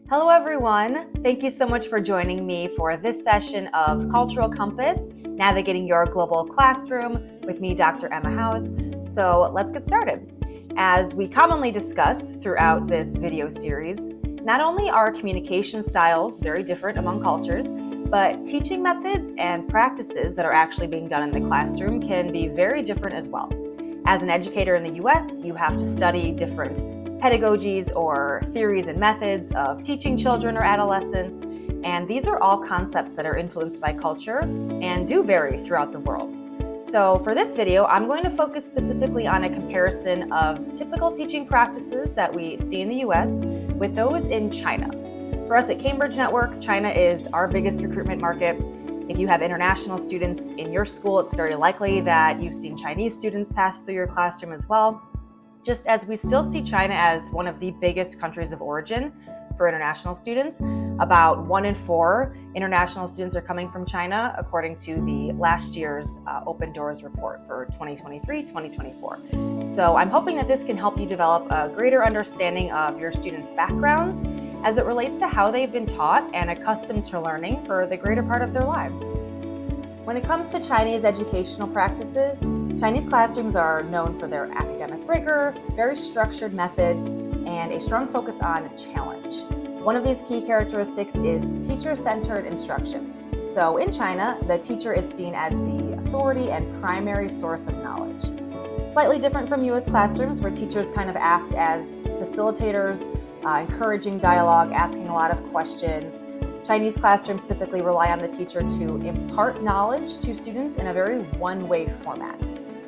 Hello everyone! Thank you so much for joining me for this session of Cultural Compass, Navigating Your Global Classroom with me, Dr. Emma Howes. So let's get started. As we commonly discuss throughout this video series, not only are communication styles very different among cultures, but teaching methods and practices that are actually being done in the classroom can be very different as well. As an educator in the US, you have to study different pedagogies or theories and methods of teaching children or adolescents, and these are all concepts that are influenced by culture and do vary throughout the world. So for this video, I'm going to focus specifically on a comparison of typical teaching practices that we see in the US with those in China. For us at Cambridge Network, China is our biggest recruitment market. If you have international students in your school, it's very likely that you've seen Chinese students pass through your classroom as well. Just as we still see China as one of the biggest countries of origin for international students, about 1 in 4 international students are coming from China, according to the last year's Open Doors report for 2023-2024. So I'm hoping that this can help you develop a greater understanding of your students' backgrounds as it relates to how they've been taught and accustomed to learning for the greater part of their lives. When it comes to Chinese educational practices, Chinese classrooms are known for their academic rigor, very structured methods, and a strong focus on challenge. One of these key characteristics is teacher-centered instruction. So in China, the teacher is seen as the authority and primary source of knowledge. Slightly different from US classrooms, where teachers kind of act as facilitators, encouraging dialogue, asking a lot of questions. Chinese classrooms typically rely on the teacher to impart knowledge to students in a very one-way format.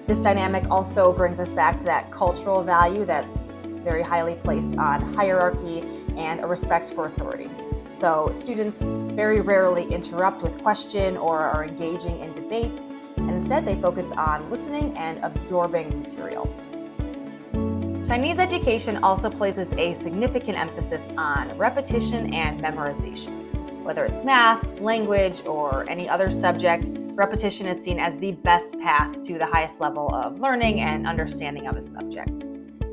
This dynamic also brings us back to that cultural value that's very highly placed on hierarchy and a respect for authority. So students very rarely interrupt with question or are engaging in debates, and instead they focus on listening and absorbing material. Chinese education also places a significant emphasis on repetition and memorization. Whether it's math, language, or any other subject, repetition is seen as the best path to the highest level of learning and understanding of a subject.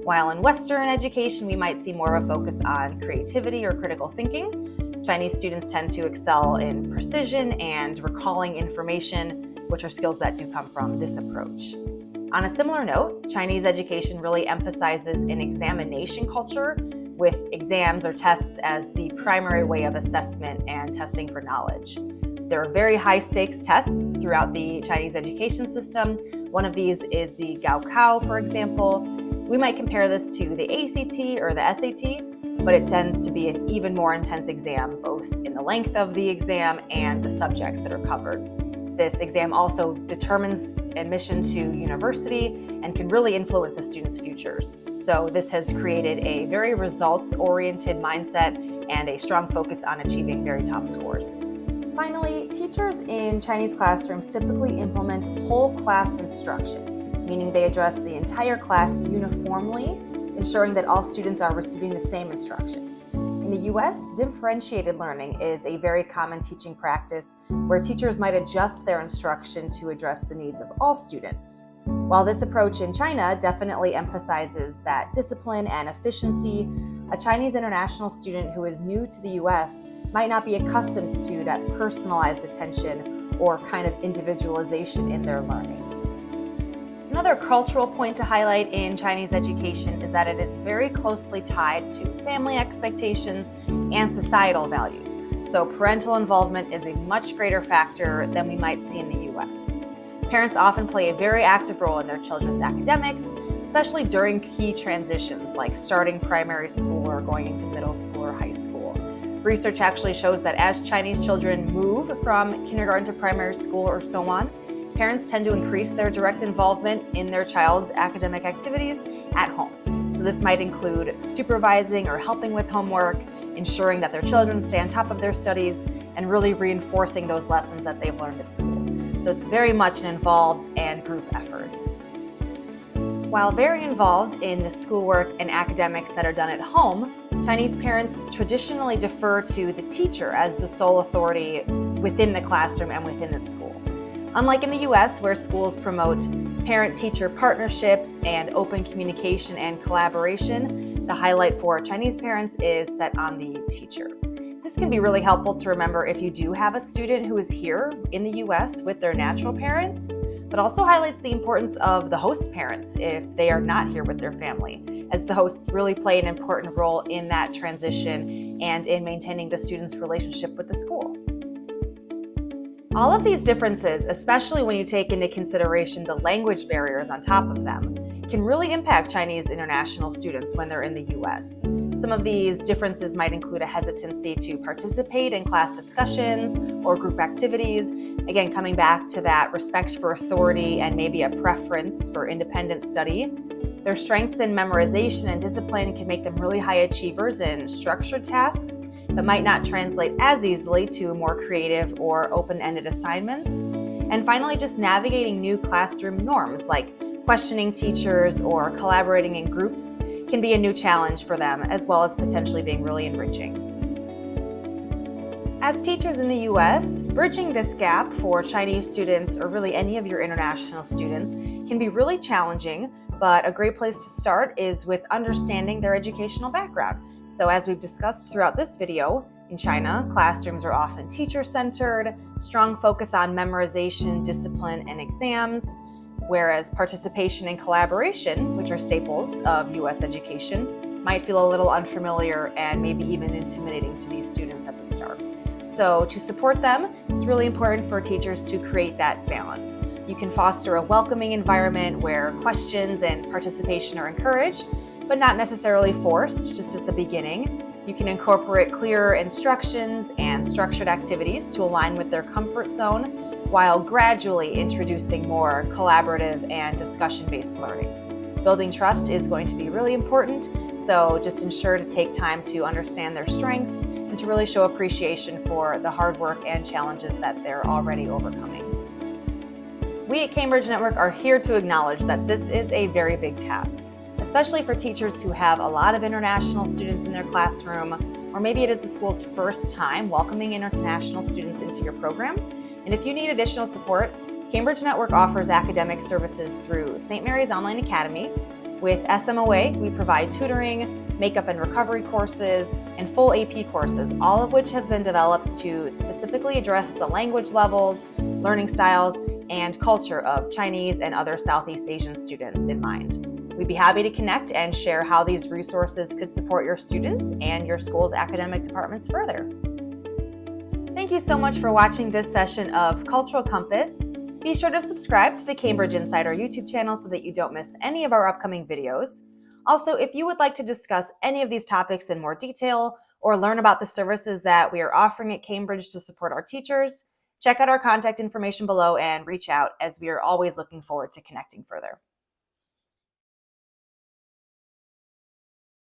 While in Western education, we might see more of a focus on creativity or critical thinking, Chinese students tend to excel in precision and recalling information, which are skills that do come from this approach. On a similar note, Chinese education really emphasizes an examination culture, with exams or tests as the primary way of assessment and testing for knowledge. There are very high stakes tests throughout the Chinese education system. One of these is the Gaokao, for example. We might compare this to the ACT or the SAT, but it tends to be an even more intense exam, both in the length of the exam and the subjects that are covered. This exam also determines admission to university and can really influence a student's futures. So this has created a very results-oriented mindset and a strong focus on achieving very top scores. Finally, teachers in Chinese classrooms typically implement whole class instruction, meaning they address the entire class uniformly, ensuring that all students are receiving the same instruction. In the US, differentiated learning is a very common teaching practice where teachers might adjust their instruction to address the needs of all students. While this approach in China definitely emphasizes that discipline and efficiency, a Chinese international student who is new to the US might not be accustomed to that personalized attention or kind of individualization in their learning. Another cultural point to highlight in Chinese education is that it is very closely tied to family expectations and societal values. So parental involvement is a much greater factor than we might see in the US. Parents often play a very active role in their children's academics, especially during key transitions like starting primary school or going into middle school or high school. Research actually shows that as Chinese children move from kindergarten to primary school or so on, parents tend to increase their direct involvement in their child's academic activities at home. So this might include supervising or helping with homework, ensuring that their children stay on top of their studies, and really reinforcing those lessons that they've learned at school. So it's very much an involved and group effort. While very involved in the schoolwork and academics that are done at home, Chinese parents traditionally defer to the teacher as the sole authority within the classroom and within the school. Unlike in the US, where schools promote parent-teacher partnerships and open communication and collaboration, The highlight for Chinese parents is set on the teacher. This can be really helpful to remember if you do have a student who is here in the US with their natural parents, but also highlights the importance of the host parents if they are not here with their family, as the hosts really play an important role in that transition and in maintaining the student's relationship with the school. All of these differences, especially when you take into consideration the language barriers on top of them, can really impact Chinese international students when they're in the US. Some of these differences might include a hesitancy to participate in class discussions or group activities, again, coming back to that respect for authority and maybe a preference for independent study. Their strengths in memorization and discipline can make them really high achievers in structured tasks, but might not translate as easily to more creative or open-ended assignments. And finally, just navigating new classroom norms like questioning teachers or collaborating in groups can be a new challenge for them, as well as potentially being really enriching. As teachers in the US, bridging this gap for Chinese students or really any of your international students can be really challenging, but a great place to start is with understanding their educational background. So as we've discussed throughout this video, in China, classrooms are often teacher-centered, strong focus on memorization, discipline, and exams, whereas participation and collaboration, which are staples of US education, might feel a little unfamiliar and maybe even intimidating to these students at the start. So to support them, it's really important for teachers to create that balance. You can foster a welcoming environment where questions and participation are encouraged, but not necessarily forced just at the beginning. You can incorporate clearer instructions and structured activities to align with their comfort zone, while gradually introducing more collaborative and discussion-based learning. Building trust is going to be really important, so just ensure to take time to understand their strengths and to really show appreciation for the hard work and challenges that they're already overcoming. We at Cambridge Network are here to acknowledge that this is a very big task, especially for teachers who have a lot of international students in their classroom, or maybe it is the school's first time welcoming international students into your program. And if you need additional support, Cambridge Network offers academic services through St. Mary's Online Academy. With SMOA, we provide tutoring, makeup and recovery courses, and full AP courses, all of which have been developed to specifically address the language levels, learning styles, and culture of Chinese and other Southeast Asian students in mind. We'd be happy to connect and share how these resources could support your students and your school's academic departments further. Thank you so much for watching this session of Cultural Compass. Be sure to subscribe to the Cambridge Insider YouTube channel so that you don't miss any of our upcoming videos. Also, if you would like to discuss any of these topics in more detail or learn about the services that we are offering at Cambridge to support our teachers, check out our contact information below and reach out, as we are always looking forward to connecting further.